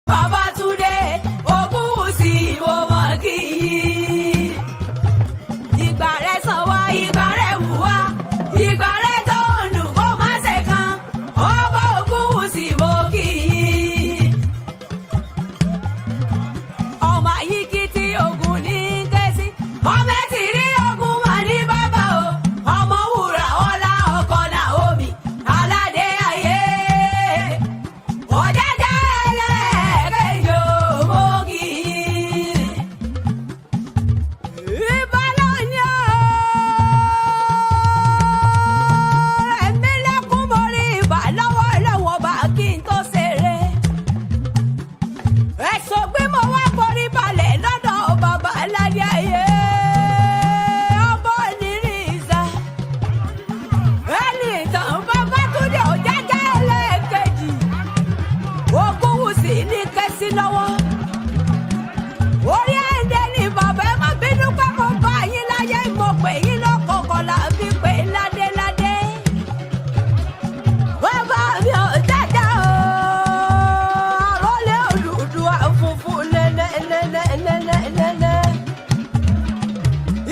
Babátúndé Ògúnwùsì mo mọ̀ kí yín. Ìgbà rẹ̀ sàn wá ìgbà rẹ̀ wù wá ìgbà rẹ̀ tó ń dùn kó má ṣe kan ọba Ògúnwùsì mo kí yín. Ọmọ yìí kí tí ogun ní kẹ́sí ọmọ ti rí ogun wà ní bàbá o ọmọ wúrà ọlá ọkọ Naomi aládé ayé ọ̀jájá ẹlẹ́ẹ̀kẹ́jọ mo kí yín. Ìbálòyìn ẹ̀mí lẹ́kún mo rí ìbà lọ́wọ́ lọ́wọ́ bá kí n tó ṣeré. Ẹ̀sọ́ gbé mo wá forí balẹ̀ lọ́dọ̀ bàbá aládé ayé ọmọ onírìnsà. Ẹni ìtàn Babátúndé Ọ̀jájá ẹlẹ́ẹ̀kejì Ògúnwùsì ní kẹ́sí lọ́wọ́. Orí ẹ̀ǹdẹ̀ ni bàbá ẹ má bínú pé mo bá yín láyé mo pè yín lọ́kọ̀ọ̀kan láfi pé ládéládé. Bàbá mi Ọ̀jájá o, àrólé Odùduwà funfun lẹ́lẹ́lẹ́lẹ́lẹ́lẹ́lẹ́.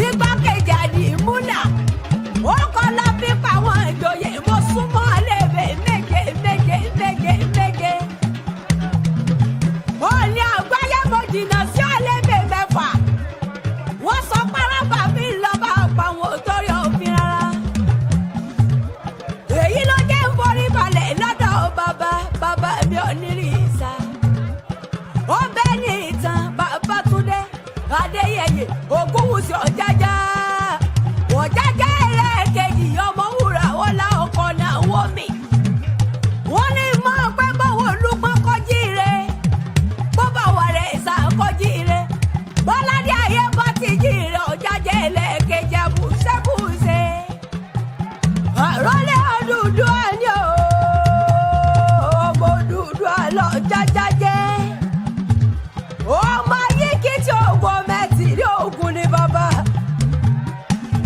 Igbákejì àdìmúlà, ó kọ́ la fi pa àwọn ìjòyè mo súnmọ́ lébè méje méje méje méje. Ó ní àgbáyé mo jìnnà sí ọ̀lẹ́bẹ̀ mẹ́fà. Wọ́n sọ párábà mi lọ́ba pa wọn ò torí òfin rárá. Èyí ló jẹ́ ń forí balẹ̀ lọ́dọ̀ bàbá mi onírìnsà. Ó bẹ́ ní ìtàn Babátúndé Adéyẹyè Ògúnwùsì Ọ̀jájá. Ọ̀jájá ẹlẹ́ẹ̀kejì ọmọ wúrà ọlá ọkọ Naomi. Wọ́n ní mọ́ pé bọ́wọ́ olúgbọ́n kọjí rẹ̀. Bọ́bá wà rẹ̀ ṣàkọjí rẹ̀. Bọ́ládé ayé bá ti jí rẹ̀ Ọ̀jájá ẹlẹ́ẹ̀kejì àbùṣẹ́bùṣe. Àrólé Odùduwà ni o, ọmọ Odùduwà l'Ọ̀jájá jẹ́. Ọmọ yìí kí tí ògùn mẹ́tì rí ògùn ní bàbá.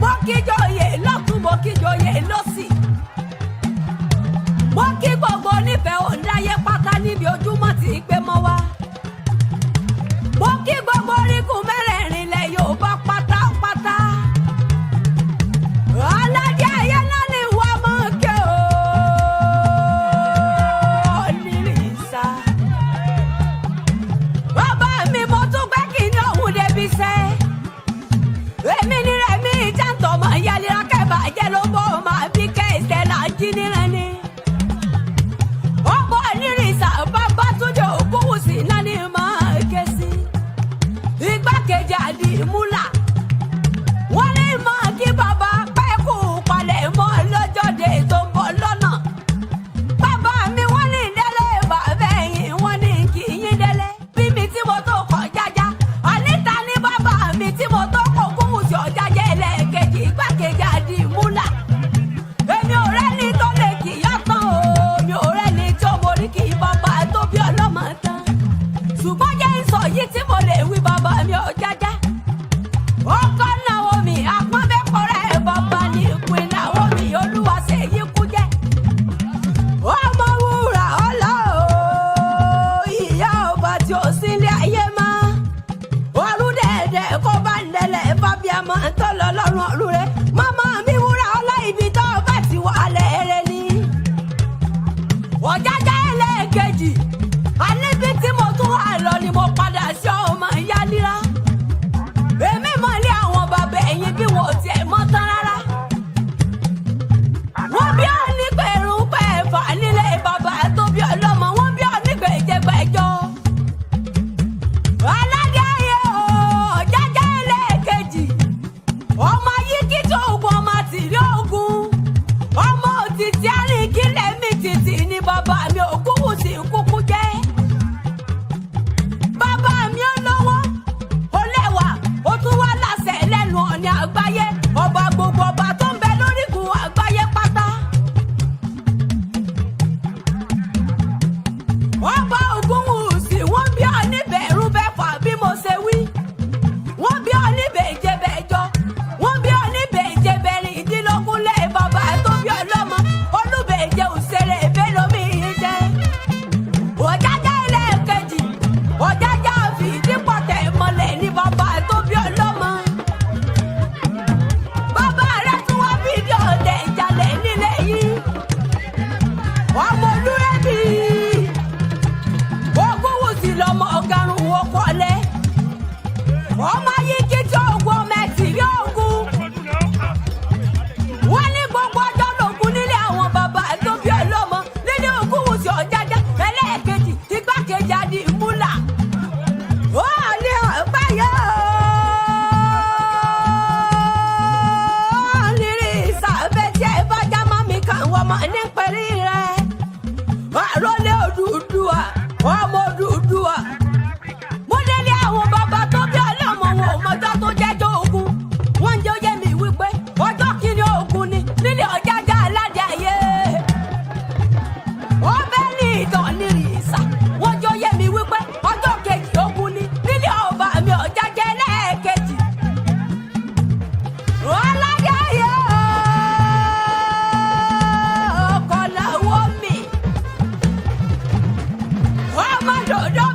Mo kíjòyè lọ́tún mo kíjòyè lọ́sì. Mo kí gbogbo onífẹ̀ẹ́ òǹdáyé pátá níbi ojúmọ́ tí ń gbé mọ́ wá. Mo kí gbogbo orígun mẹ́rẹ̀ẹ̀rin ilẹ̀ Yorùbá pátápátá. Aládé ayé náà ni wọ́n mọ̀ kí o. Onírìnsà. Bàbá mi mo tún gbé kíní ọ̀hún débi sẹ́. Èmi ni Rẹ̀mí Ìjàntọ̀ máa ń yálira kẹ́bà jẹ́ ló bọ́ máa bí kẹ́ ìṣẹ̀lá jí níran ni. Ọ̀pọ̀ onírìnsà. lọmọ ọgarùn wo kọ́lé ọmọ yìí jíjí ogun ọmọ ẹ̀tìrí ogun wọ́n ní gbogbo ọjọ́ lógún nílé àwọn bàbá tó bí ọlọ́mọ nílé Ògúnwùsì Ọ̀jájá ẹlẹ́ẹ̀kejì igbákejì Àdìmúlà ó ní ọ̀páyọ̀ nírí ìsàbẹ̀tì ìbájá mọ́mí kan wọ́n mọ̀ ní pẹ̀lú rẹ̀ àròlé Odùduwà ọmọ Odùduwà mo délé àwọn bàbá tó bí ọlọ́mọ wọn ò mọjọ́ tó jẹ́jọ́ ogun wọ́n ń jẹ́ oyé mi wípé ọjọ́ kìíní ogun ni nílé Ọ̀jájá aládé ayé ó bẹ́ ní ìtàn nírì ìsà wọ́n jẹ́ oyé mi wípé ọjọ́ kejì ogun ni nílé ọba mi Ọ̀jájá ẹlẹ́ẹ̀kejì aládé ayé ọkọ̀ làwọn mi ọmọ dòdò.